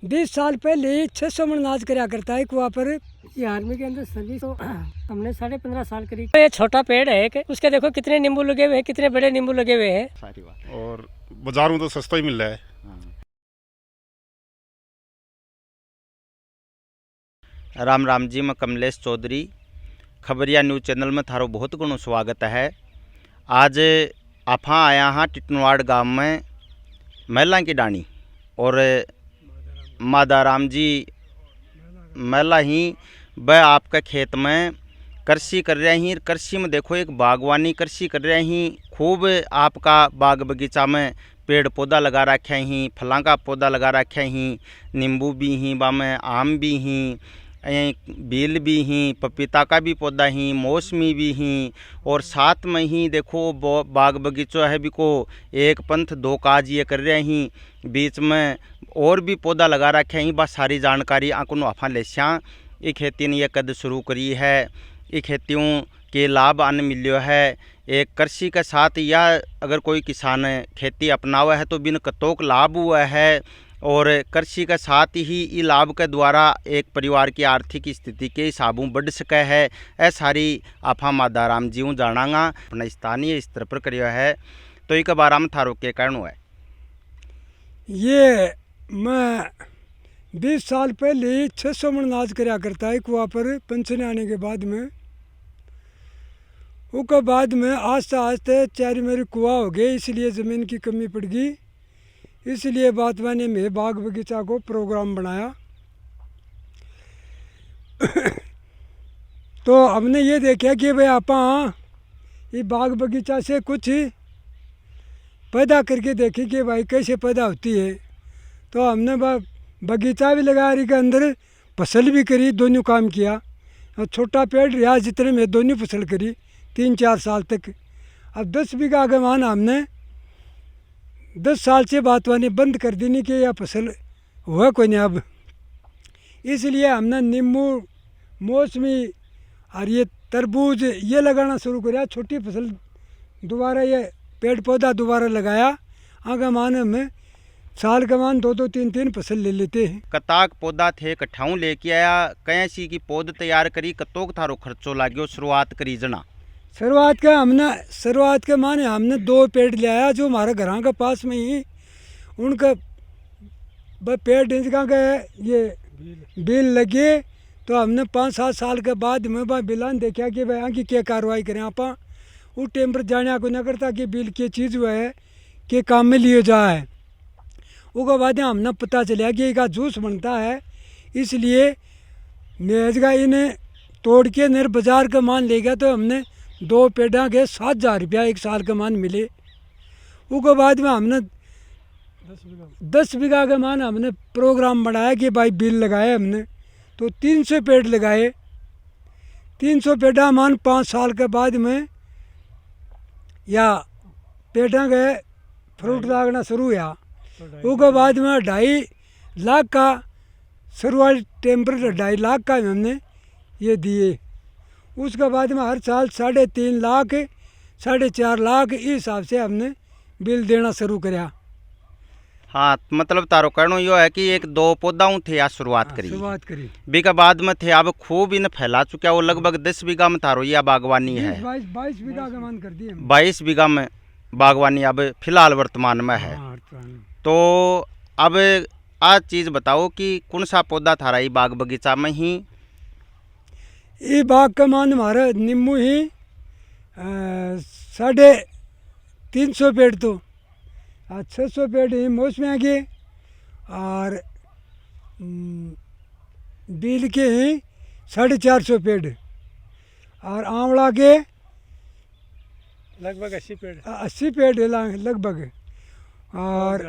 20 साल पहले 600 मन अनाज कराया करता है कुआ पर। ये आर्मी के अंदर सर्विस तो हमने 15.5 साल करी। ये छोटा पेड़ है कि उसके देखो कितने नींबू लगे हुए हैं, कितने बड़े नींबू लगे हुए हैं। सारी बात। और बाजार में तो सस्ता ही मिल रहा है। राम राम जी, मैं कमलेश चौधरी, खबरिया न्यूज़ चैनल में थारो बहुत गुणों स्वागत है। आज आफा आया हाँ टिटनवाड़ गांव में महिला की डाणी और मादाराम जी महिला ही वह आपके खेत में कृषि कर रहे हैं। कृषि में देखो एक बागवानी कृषि कर रहे हैं। खूब आपका बाग बगीचा में पेड़ पौधा लगा रखे हैं, फलों का पौधा लगा रखे हैं, नींबू भी हैं, बामें आम भी हैं, बेल भी हैं, पपीता का भी पौधा हैं, मौसमी भी हैं। और साथ में ही देखो बाग बगीचा है भी को एक पंथ दो काज ये कर रहे हैं। बीच में और भी पौधा लगा रखे हैं। बस सारी जानकारी आंको आफा ले ये खेती ने यह कद शुरू करी है। ये खेतियों के लाभ अन्न मिलो है। एक कृषि के साथ या अगर कोई किसान खेती अपनावा है तो बिन कतोक लाभ हुआ है। और कृषि के साथ ही ये लाभ के द्वारा एक परिवार की आर्थिक स्थिति के हिसाबों बढ़ सके है। ऐ सारी आफा मादाराम जी जानांगा अपना स्थानीय स्तर पर करियो है। तो एक बार में थारो के कारण है ये मैं 20 साल पहले 600 मन अनाज कराया करता है कुआ पर पेंशन आने के बाद में। उसके बाद में आस्ते आस्ते चारी मेरी कुआ हो गए, इसलिए ज़मीन की कमी पड़ गई। इसलिए बात मैंने में बाग बगीचा को प्रोग्राम बनाया। तो हमने ये देखा कि भाई आपा ये बाग बगीचा से कुछ पैदा करके देखी कि भाई कैसे पैदा होती है। तो हमने बगीचा भी लगाया, के अंदर फसल भी करी, दोनों काम किया। और छोटा पेड़ रहा जितने में दोनों फसल करी 3-4 साल तक। अब 10 बीघा आगमान हमने 10 साल से बातवानी बंद कर दी नहीं कि यह फसल हुआ कोई नहीं। अब इसलिए हमने नींबू, मौसमी और ये तरबूज ये लगाना शुरू किया। छोटी फसल दोबारा ये पेड़ पौधा दोबारा लगाया। आगमान में साल का मान 2-2, 3-3 फसल ले लेते हैं। कताक पौधा थे कठाऊँ लेके आया, कैसी की पौध तैयार करी, कतोक थारो खर्चो लाग्यो शुरुआत करी जना। शुरुआत के माने हमने 2 पेड़ ले आया जो हमारे घर के पास में ही उनका पेड़ का ये बिल लगे। तो हमने 5-7 साल के बाद में बिलान देखा कि भाई की क्या कार्रवाई करें। आप उस टाइम पर जाने को न करता कि बिल की चीज़ हुआ है कि काम में लिए जाए। उसके बाद हमने पता चला कि इसका जूस बनता है। इसलिए मेज का इन्हें तोड़ के नर बाज़ार का मान ले गया। तो हमने 2 पेड़ा के 7,000 रुपया एक साल का मान मिले। उसके बाद में हमने 10 बीघा का मान हमने प्रोग्राम बनाया कि भाई बिल लगाए हमने। तो 300 पेड़ लगाए। 300 पेड़ा मान 5 साल के बाद में या पेड़ा के फ्रूट लागना शुरू हुआ। उसके बाद में 2.5 लाख का शुरुआती टाइम पर 2.5 लाख का हमने ये दिए। उसके बाद में हर साल 3.5 लाख 4.5 लाख इस हिसाब से हमने बिल देना शुरू किया। हाँ, मतलब तारो कहनो यो है कि 1-2 पौधाओं थे आज शुरुआत करी। बीघा बाद में थे अब खूब इन फैला चुका। वो लगभग 10 बीघा में तारो यह बागवानी है। 22 बीघा का मान कर दिए। 22 बीघा में बागवानी अब फिलहाल वर्तमान में है। तो अब आज चीज़ बताओ कि कौन सा पौधा थारा ये बाग बगीचा में ही? ये बाग का मान हमारा नींबू ही 350 पेड़ तो 600 पेड़ ही मौसमी के और बील के ही 450 पेड़ और आंवला के लगभग 80 पेड़ लगभग। और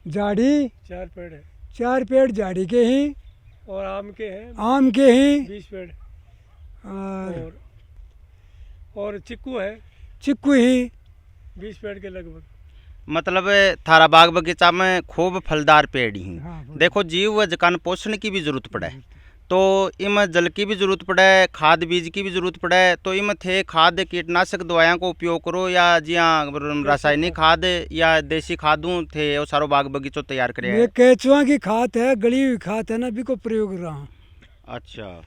जाड़ी 4 पेड़ है। 4 पेड़ जाड़ी के ही और आम के ही 20 पेड़ और चिक्कू ही 20 पेड़ के लगभग। मतलब थारा बाग बगीचा में खूब फलदार पेड़ ही। हाँ, देखो जीव व जकान पोषण की भी जरूरत पड़े। तो इनमें जल की भी जरूरत पड़े, खाद बीज की भी जरूरत पड़े, तो इनमें थे खाद कीटनाशक दवाइयों को उपयोग करो या जिया रासायनिक खाद या देसी खादों थे वो सारो बाग बगीचों तैयार करे ये केचुआ की खाद है, गली हुई खाद है ना, भी को प्रयोग कर रहा हूँ। अच्छा,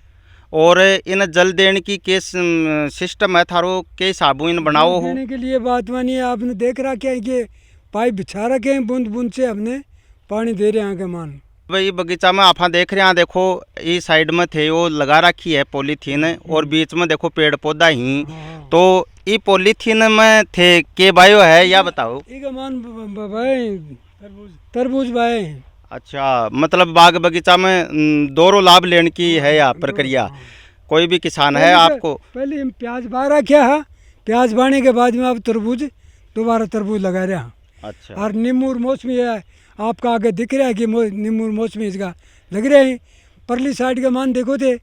और इन जल देने की के सिस्टम है थारो के हिसाबों इन बनाओ हो? देने के लिए बात मानी है, आपने देख रहा क्या ये पाइप बिछा रखे हैं, बूंद बूंद से हमने पानी दे रहे हैं आगे मान। भाई बगीचा में आप देख रहे हैं, देखो इस साइड में थे वो लगा रखी है पॉलीथीन और बीच में देखो पेड़ पौधा ही, तो ये पॉलीथीन में थे के बायो है या बताओ? एक मान भाई तरबूज भाई। अच्छा, मतलब बाग बगीचा में दोनों लाभ लेने की है या प्रक्रिया? कोई भी किसान है आपको? पहले हम प्याज बा रखा है, प्याज बाने के बाद में आप तरबूज दोबारा तरबूज लगा रहे हैं। अच्छा, और नींबू और मौसमी है, आपका आगे दिख रहा है कि नींबू और मौसमी इसका लग रहे हैं। परली साइड का मान देखो थे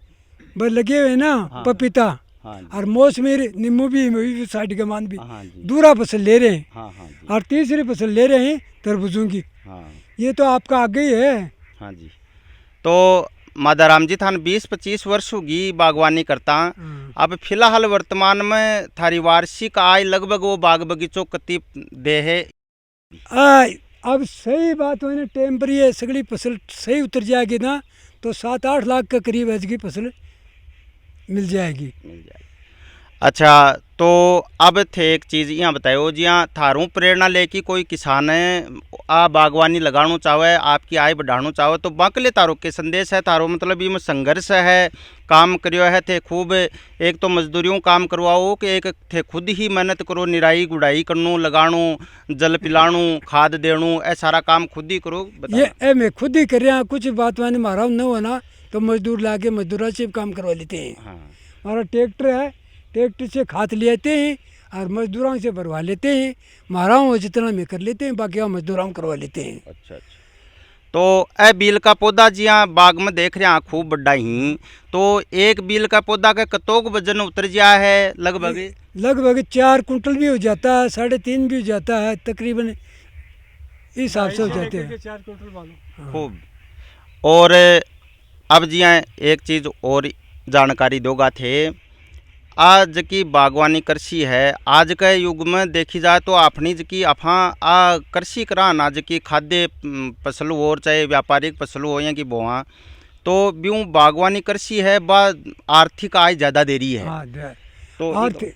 बस लगे हुए ना, पपीता हाँ जी, और मौसमी नींबू भी साइड का मान भी हाँ जी, दूसरा फसल ले रहे हैं। हाँ हाँ जी, और तीसरी फसल ले रहे हैं तरबूजों की। हाँ ये तो आपका आगे ही है। हाँ जी। तो मादाराम जी थान 20-25 वर्ष होगी बागवानी करता। अब फिलहाल वर्तमान में थारी वार्षिक आय लगभग वो बाग बगीचों कति दे है? अब सही बात हो ना, टाइम पर ये सगली फसल सही उतर जाएगी ना, तो 7-8 लाख के करीब इसकी फसल मिल जाएगी। मिल जाएगी। अच्छा, तो अब थे एक चीज़ यहाँ बताओ जी, यहाँ थारों प्रेरणा लेके कोई किसान है आ बागवानी लगाना चाहे, आपकी आय बढ़ाना चाहो, तो बाकले तारो के संदेश है थारो, मतलब ये में संघर्ष है, काम करियो है थे खूब, एक तो मजदूरियों काम करवाओ कि एक थे खुद ही मेहनत करो, निराई गुड़ाई करनो, लगानो, जल पिलानो, खाद देनो, ए सारा काम खुद ही करो? ये मैं खुद ही कर रहा हूँ, कुछ बात माने मारा न हो ना तो मजदूर ला के मजदूरा से काम करवा लेते हैं। हाँ, हमारा ट्रैक्टर है, ट्रैक्टर से खाद ले आते हैं और मजदूरों से भरवा लेते हैं। मारा हूँ जितना मैं कर लेते हैं, बाकी हम मजदूरों करवा लेते हैं। अच्छा अच्छा। तो ए बील का पौधा जी यहाँ बाग में देख रहे हैं खूब बड़ा ही, तो एक बील का पौधा का कतोक वजन उतर गया है? लगभग 4 कुंटल भी हो जाता है, 3.5 भी हो जाता है, तकरीबन इस हिसाब से हो जाते हैं। 4 कुंटल वालों खूब। और अब जी यहाँ एक चीज़ और जानकारी दोगा थे, आज की बागवानी कृषि है, आज के युग में देखी जाए तो अपनी की अफा आ कृषि करान, आज की खाद्य फसल हो चाहे व्यापारिक फसल हो या कि बोआ, तो ब्यूँ बागवानी कृषि है बा आर्थिक आय ज़्यादा दे रही है। हाँ, तो और इस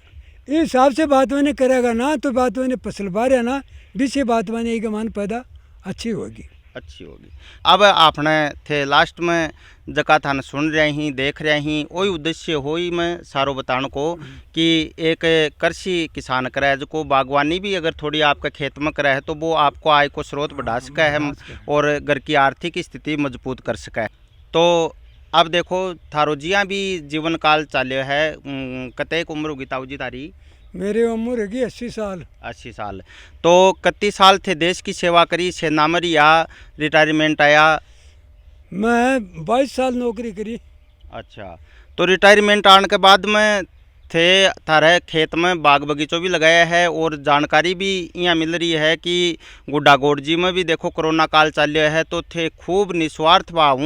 हिसाब से बात मैंने करेगा ना, तो बात मैंने फसल बारे ना बीच बात मैंने एक मान पैदा अच्छी होगी। अब आपने थे लास्ट में जका थाने सुन रहे ही देख रहे ही, वही उद्देश्य हो ही मैं सारो बताने को कि एक कृषि किसान करे जो बागवानी भी अगर थोड़ी आपके खेत में करे है तो वो आपको आय को स्रोत बढ़ा सके है और घर की आर्थिक स्थिति मजबूत कर सके। तो अब देखो थारो जिया भी जीवन काल चाल्यो है, कतेक उम्र होगी ताऊ जी तारी? मेरी उम्र होगी 80 साल। 80 साल। तो 31 साल थे देश की सेवा करी, सेना में या रिटायरमेंट आया? मैं 22 साल नौकरी करी। अच्छा, तो रिटायरमेंट आने के बाद में थे थारे खेत में बाग बगीचों भी लगाया है और जानकारी भी यहाँ मिल रही है कि गुड्डागोड़ जी में भी देखो कोरोना काल चल रहा है, तो थे खूब निस्वार्थ भाव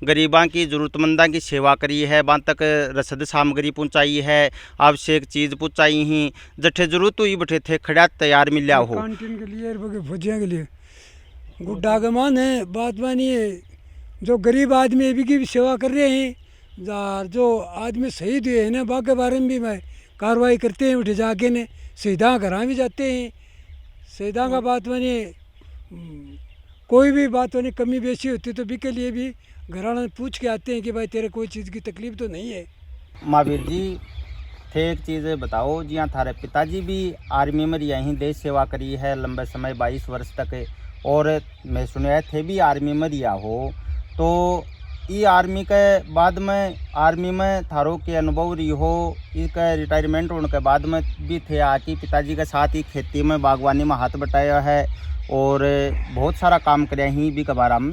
गरीबां की ज़रूरतमंदा की सेवा करी है, वहाँ तक रसद सामग्री पहुँचाई है, आवश्यक चीज़ पहुँचाई ही, जठे जरूरत हुई बैठे थे खड़ा तैयार मिल हो कैंटीन के लिए भुजिया के लिए। गुड्डा के मान है बात मानी है, जो गरीब आदमी भी की सेवा कर रहे हैं, जो आदमी शहीद हुए हैं ना बाकी बारे में भी मैं कार्रवाई करते हैं, उठे जाके ने शहीदा घर भी जाते हैं। शहीदा का बात मानी कोई भी बात मानी कमी बेशी होती तो भी के लिए भी घराना पूछ के आते हैं कि भाई तेरे कोई चीज़ की तकलीफ तो नहीं है। महावीर जी थे एक चीज़ बताओ जी, हाँ थारे पिताजी भी आर्मी में यहीं देश सेवा करी है लंबे समय 22 वर्ष तक, और मैं सुना थे भी आर्मी में रिया हो, तो ये आर्मी के बाद में आर्मी में थारो के अनुभव रही हो, इसका रिटायरमेंट होने के बाद में भी थे आके पिताजी के साथ ही खेती में बागवानी में हाथ बटाया है और बहुत सारा काम करे ही भी कबारा में।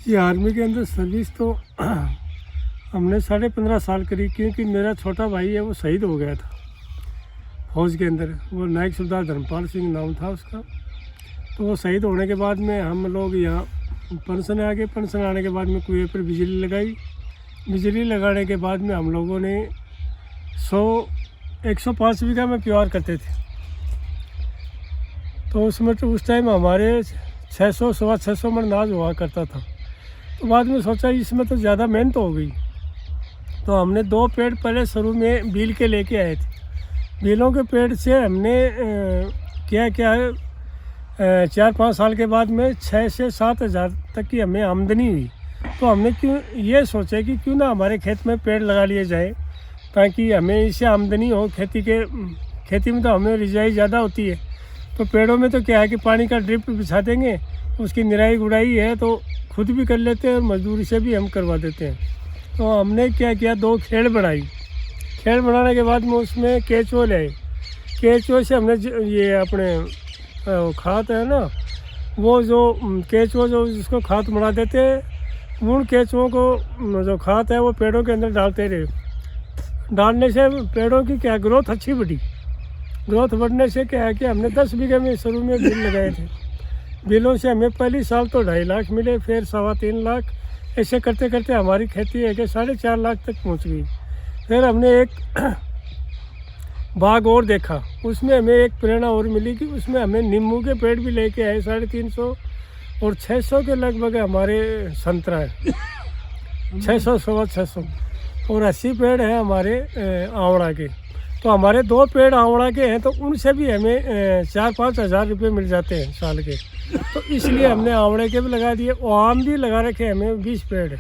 ये आर्मी के अंदर सर्विस तो हमने 15.5 साल करी, क्योंकि मेरा छोटा भाई है वो शहीद हो गया था फौज के अंदर, वो नायक सरदार धर्मपाल सिंह नाम था उसका। तो वो शहीद होने के बाद में हम लोग यहाँ पेंशन आ गए, पेंशन आने के बाद में कुएं पर बिजली लगाई, बिजली लगाने के बाद में हम लोगों ने 105 बीघा में प्यार करते थे। तो उसमें तो उस टाइम हमारे 600 सवा 600 मन अनाज हुआ करता था। तो बाद में सोचा इसमें तो ज़्यादा मेहनत हो गई, तो हमने 2 पेड़ पहले शुरू में बील के लेके आए थे। बीलों के पेड़ से हमने क्या 4-5 साल के बाद में 6 से 7 हज़ार तक की हमें आमदनी हुई। तो हमने क्यों ये सोचा कि क्यों ना हमारे खेत में पेड़ लगा लिए जाए ताकि हमें इससे आमदनी हो। खेती में तो हमें रिजाई ज़्यादा होती है, तो पेड़ों में तो क्या है कि पानी का ड्रिप बिछा देंगे, उसकी निराई गुड़ाई है तो खुद भी कर लेते हैं और मजदूरी से भी हम करवा देते हैं। तो हमने क्या किया, 2 खेड़ बनाई। खेड़ बनाने के बाद में उसमें केचुआ ले आए। केचुए से हमने ये अपने खाद है ना, वो जो केचुआ जो जिसको खाद बना देते हैं, उन केचुओं को जो खाद है वो पेड़ों के अंदर डालते रहे। डालने से पेड़ों की क्या ग्रोथ अच्छी बढ़ी। ग्रोथ बढ़ने से क्या है कि हमने 10 बीघे में शुरू में बिल लगाए थे। बिलों से हमें पहली साल तो 2.5 लाख मिले, फिर 3.25 लाख, ऐसे करते करते हमारी खेती है कि 4.5 लाख तक पहुंच गई। फिर हमने एक बाग और देखा, उसमें हमें एक प्रेरणा और मिली कि उसमें हमें नींबू के पेड़ भी लेके आए 350 और 600 के लगभग हमारे संतरा है। 600 सवा 600 और 80 पेड़ हैं हमारे आंवला के। तो हमारे 2 पेड़ आंवला के हैं, तो उनसे भी हमें 4-5 हज़ार रुपये मिल जाते हैं साल के। तो इसलिए हमने आंवले के भी लगा दिए और आम भी लगा रखे हमें 20 पेड़ है।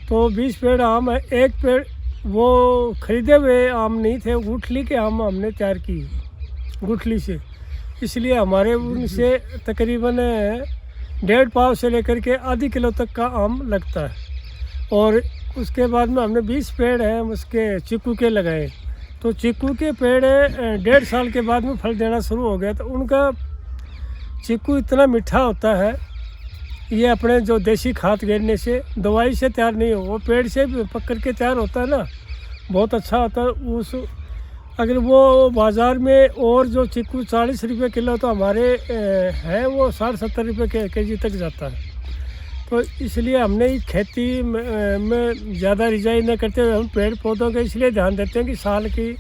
तो 20 पेड़ आम है। एक पेड़ वो खरीदे हुए आम नहीं थे, गुठली के आम हमने तैयार किए गुठली से। इसलिए हमारे उनसे तकरीबन 1.5 पाव से लेकर के आधी किलो तक का आम लगता है। और उसके बाद में हमने 20 पेड़ हैं उसके चीकू के लगाए। तो चीकू के पेड़ 1.5 साल के बाद में फल देना शुरू हो गया। तो उनका चीकू इतना मीठा होता है, ये अपने जो देसी खाद गिरने से, दवाई से तैयार नहीं हो, वो पेड़ से पक कर के तैयार होता है ना, बहुत अच्छा होता है। उस अगर वो बाज़ार में और जो चीकू 40 रुपये किलो, तो हमारे है वो 60-70 रुपये के जी तक जाता है। तो इसलिए हमने खेती में ज़्यादा रिजाई न करते हुए हम पेड़ पौधों का इसलिए ध्यान देते हैं कि साल की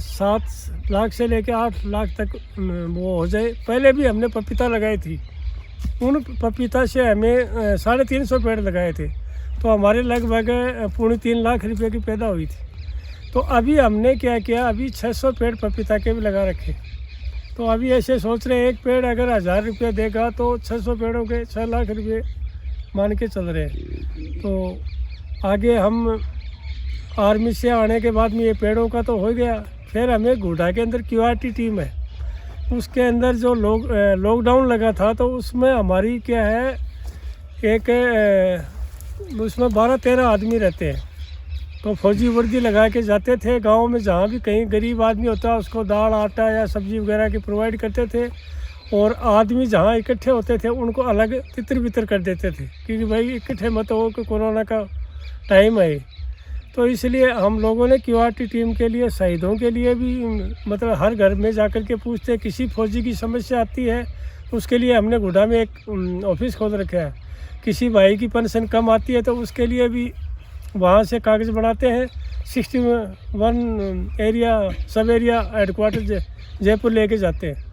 7 लाख से लेकर 8 लाख तक वो हो जाए। पहले भी हमने पपीता लगाई थी, उन पपीता से हमें 350 पेड़ लगाए थे, तो हमारे लगभग 3.25 लाख रुपए की पैदा हुई थी। तो अभी हमने क्या किया, अभी 600 पेड़ पपीता के भी लगा रखे। तो अभी ऐसे सोच रहे हैं एक पेड़ अगर 1000 रुपये देगा तो 600 पेड़ों के 6 लाख रुपये मान के चल रहे हैं। तो आगे हम आर्मी से आने के बाद में ये पेड़ों का तो हो गया। फिर हमें घूटा के अंदर QRT टीम है, उसके अंदर जो लॉकडाउन लगा था, तो उसमें हमारी क्या है, एक उसमें 12-13 आदमी रहते हैं। तो फौजी वर्दी लगा के जाते थे गांव में, जहाँ भी कहीं गरीब आदमी होता है उसको दाल आटा या सब्जी वगैरह की प्रोवाइड करते थे। और आदमी जहाँ इकट्ठे होते थे उनको अलग तितर बितर कर देते थे, क्योंकि भाई इकट्ठे मत हो कि कोरोना का टाइम है। तो इसलिए हम लोगों ने QRT टीम के लिए, शहीदों के लिए भी, मतलब हर घर में जाकर के पूछते, किसी फौजी की समस्या आती है उसके लिए हमने घुड़ा में एक ऑफिस खोल रखा है। किसी भाई की पेंशन कम आती है तो उसके लिए भी वहाँ से कागज़ बनाते हैं। 61 एरिया सब एरिया हेडक्वार्टर जयपुर लेके जाते हैं,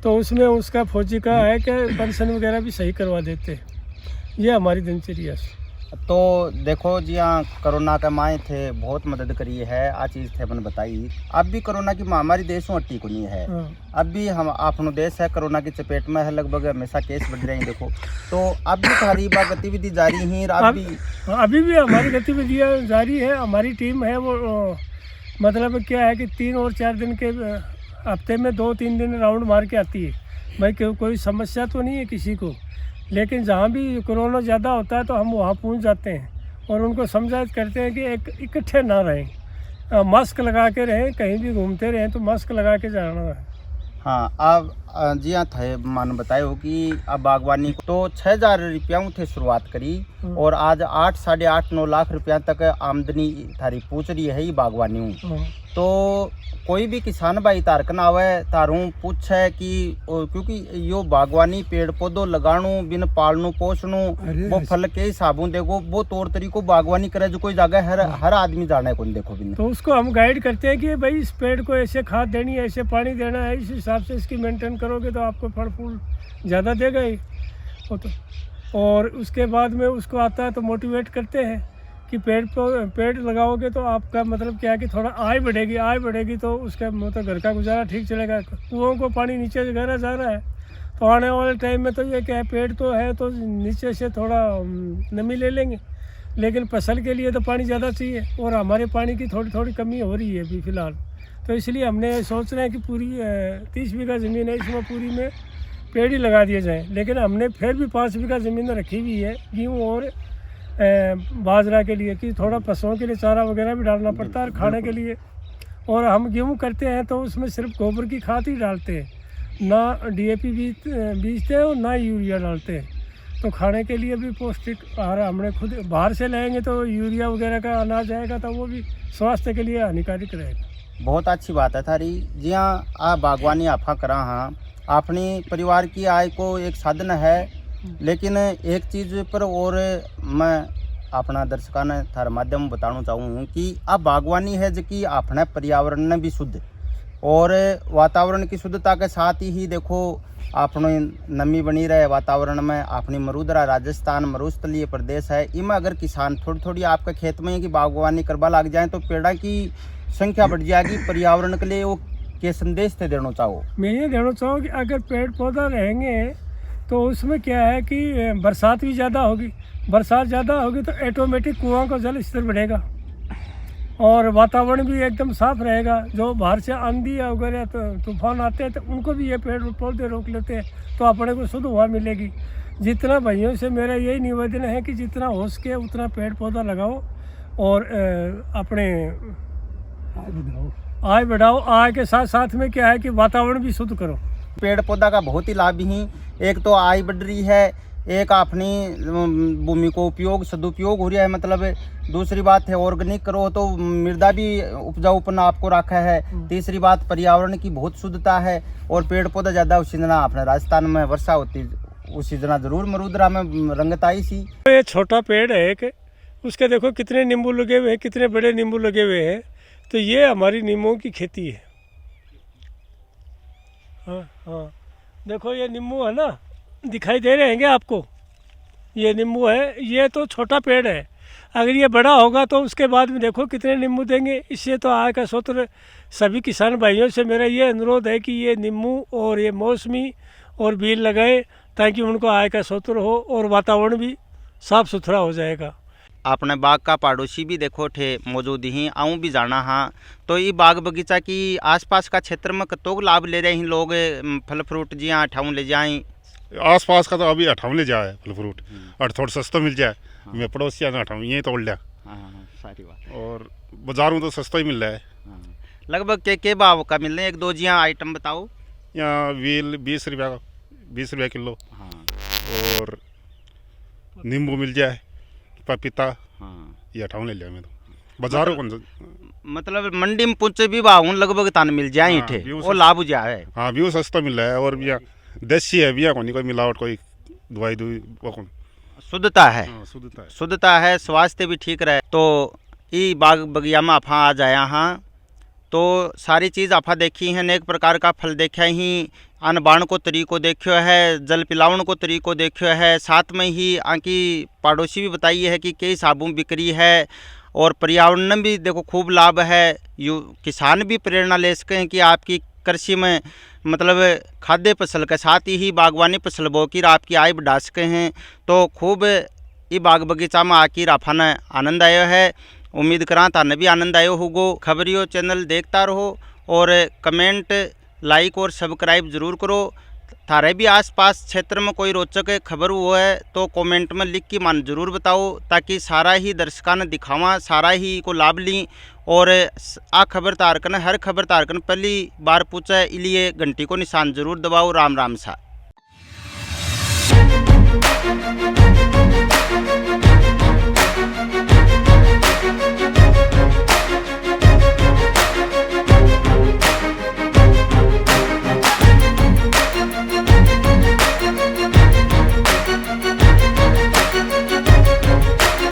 तो उसमें उसका फौजी का है कि पेंशन वगैरह भी सही करवा देते हैं। ये हमारी दिनचर्या है। तो देखो जी, हाँ कोरोना के माए थे, बहुत मदद करी है, आ चीज़ थे अपन बताई। अब भी कोरोना की महामारी देशों हट्टी को नहीं है। अब भी हम अपनो देश है कोरोना की चपेट में है, लगभग हमेशा केस बढ़ रहे हैं। देखो तो अब भी हमारी गतिविधि जारी है। अभी भी हमारी गतिविधियाँ जारी है। हमारी टीम है वो मतलब क्या है कि 3 और 4 दिन के हफ्ते में 2-3 दिन राउंड मार के आती है। भाई कोई समस्या तो नहीं है किसी को, लेकिन जहाँ भी कोरोना ज़्यादा होता है तो हम वहाँ पहुँच जाते हैं और उनको समझाइश करते हैं कि इकट्ठे ना रहें, मास्क लगा के रहें, कहीं भी घूमते रहें तो मास्क लगा के जाना है। हाँ, अब जी हाँ थे मान बतायो कि अब बागवानी तो 6,000 रुपया थे शुरुआत करी और आज 8 साढ़े 8 9 लाख रुपया तक आमदनी थारी पूछ रही है ये बागवानी हूँ। तो कोई भी किसान भाई तारकन आवे तारू पूछे कि क्योंकि यो बागवानी पेड़ पौधों लगाणु बिन पालनू पोषणु वो फल के हिसाबों देखो वो तौर तरीको बागवानी करे जो कोई जगह हर आदमी जाने को देखो बिन। तो उसको हम गाइड करते हैं कि भाई इस पेड़ को ऐसे खाद देनी है, ऐसे पानी देना है, इस हिसाब से इसकी मेंटेन करोगे तो आपको फल फूल ज़्यादा देगा ही वो तो। और उसके बाद में उसको आता है तो मोटिवेट करते हैं कि पेड़ लगाओगे तो आपका मतलब क्या है कि थोड़ा आय बढ़ेगी तो उसका मतलब घर का गुजारा ठीक चलेगा। कुओं को पानी नीचे से गहरा जा रहा है तो आने वाले टाइम में तो ये क्या है, पेड़ तो है तो नीचे से थोड़ा नमी ले लेंगे, लेकिन फसल के लिए तो पानी ज़्यादा चाहिए और हमारे पानी की थोड़ी थोड़ी कमी हो रही है अभी फ़िलहाल। तो इसलिए हमने सोच रहे हैं कि पूरी 30 बीघा ज़मीन है, इसमें पूरी में पेड़ ही लगा दिए जाएँ। लेकिन हमने फिर भी 5 बीघा ज़मीन रखी हुई है गेहूँ और बाजरा के लिए कि थोड़ा पशुओं के लिए चारा वगैरह भी डालना पड़ता है खाने के लिए। और हम गेहूँ करते हैं तो उसमें सिर्फ गोबर की खाद ही डालते हैं, ना DAP बीजते हैं और ना यूरिया डालते हैं। तो खाने के लिए भी पौष्टिक आहार हमने खुद बाहर से लाएंगे तो यूरिया वगैरह का अनाज आएगा तो वो भी स्वास्थ्य के लिए हानिकारक रहेगा। बहुत अच्छी बात है थारी। जी हाँ, आप बागवानी आपा करा हाँ अपनी परिवार की आय को एक साधन है। लेकिन एक चीज़ पर और मैं अपना दर्शकों ने थारे माध्यम बताना चाहूँ कि अब बागवानी है जो कि अपने पर्यावरण ने भी शुद्ध और वातावरण की शुद्धता के साथ ही देखो अपनी नमी बनी रहे वातावरण में। अपनी मरुदरा राजस्थान मरुस्थलीय प्रदेश है, इनमें अगर किसान थोड़ी थोड़ी आपके खेत में की बागवानी करवा लग जाए तो पेड़ा की संख्या बढ़ जाएगी। पर्यावरण के लिए वो के संदेश थे देना चाहो? मैं ये देना चाहूँ कि अगर पेड़ पौधा रहेंगे तो उसमें क्या है कि बरसात भी ज़्यादा होगी तो ऑटोमेटिक कुआं का जल स्तर बढ़ेगा और वातावरण भी एकदम साफ रहेगा। जो बाहर से आंधी वगैरह तो तूफान आते हैं तो उनको भी ये पेड़ पौधे रोक लेते हैं तो अपने को शुद्ध हवा मिलेगी। जितना भाइयों से मेरा यही निवेदन है कि जितना हो सके उतना पेड़ पौधा लगाओ और अपने आय बढ़ाओ। आय के साथ साथ में क्या है कि वातावरण भी शुद्ध करो। पेड़ पौधा का बहुत ही लाभ ही, एक तो आय बढ़ रही है, एक अपनी भूमि को सदुपयोग हो रहा है। मतलब दूसरी बात है ऑर्गेनिक करो तो मृदा भी उपजाऊपन आपको रखा है। तीसरी बात पर्यावरण की बहुत शुद्धता है और पेड़ पौधा ज़्यादा उसी दिन अपने राजस्थान में वर्षा होती उसी दिन जरूर मरुदरा में रंगत आई सी। ये छोटा पेड़ है एक, उसके देखो कितने नींबू लगे हुए हैं, कितने बड़े नींबू लगे हुए हैं। तो ये हमारी नींबू की खेती है। हाँ देखो ये नींबू है ना, दिखाई दे रहे हैं आपको, ये नींबू है। ये तो छोटा पेड़ है, अगर ये बड़ा होगा तो उसके बाद में देखो कितने नींबू देंगे। इससे तो आय का स्रोत सभी किसान भाइयों से मेरा ये अनुरोध है कि ये नींबू और ये मौसमी और बेल लगाए ताकि उनको आय का स्रोत हो और वातावरण भी साफ सुथरा हो जाएगा। अपने बाग का पड़ोसी भी देखो थे मौजूद ही आऊँ भी जाना हाँ। तो ये बाग बगीचा की आसपास का क्षेत्र में कतों लाभ ले रहे हैं लोग फल फ्रूट जी हाँ हटाऊँ ले जाएँ? आसपास का तो अभी हटाऊँ ले जाए फल फ्रूट और थोड़ा सस्ता मिल जाए। हाँ। मैं पड़ोसिया ना हटाऊँ यही तोड़ लिया। हाँ सारी बात। और बाजार में तो सस्ता ही मिल रहा है। हाँ। लगभग के भाव का मिल रहे हैं? एक दो जी हाँ आइटम बताओ। यहाँ वेल 20 रुपया किलो। हाँ। और नींबू मिल जाए, पपीता। हाँ ये हटाऊँ ले लिया मैं तो बाजारों को मतलब मंडी में पूछे भी भाव लगभग तान मिल जाए। हाँ, वो लाभ हो जाए। हाँ व्यू सस्ता मिल रहा है और भैया देसी है भैया को नहीं कोई मिलावट कोई दवाई वो कौन शुद्धता है। हाँ, शुद्धता है, स्वास्थ्य भी ठीक रहे। तो ये बाग बगिया में आपा आ जाया हाँ तो सारी चीज़ आपा देखी है, अनेक प्रकार का फल देखा ही, अन्न बाण को तरीको देखो है, जल पिलावन को तरीको देखो है। साथ में ही आंकी पड़ोसी भी बताई है कि कई साबुन बिक्री है और पर्यावरण में भी देखो खूब लाभ है। किसान भी प्रेरणा ले सके हैं कि आपकी कृषि में मतलब खाद्य फसल के साथ ही बागवानी फसल बोकर आपकी आय बढ़ा सके हैं। तो खूब ये बाग बगीचा में आकर आपा ने आनंद आयो है। उम्मीद करा थाने भी आनंद आयो होगो। खबरियो चैनल देखता रहो और कमेंट लाइक और सब्सक्राइब ज़रूर करो थारे भी आसपास क्षेत्र में कोई रोचक खबर हुआ है तो कमेंट में लिख के मन जरूर बताओ, ताकि सारा ही दर्शकों ने दिखावा, सारा ही को लाभ ली। और आ खबर तारकन हर खबर तारकन पहली बार पूछे इसलिए घंटी को निशान जरूर दबाओ। राम राम सा।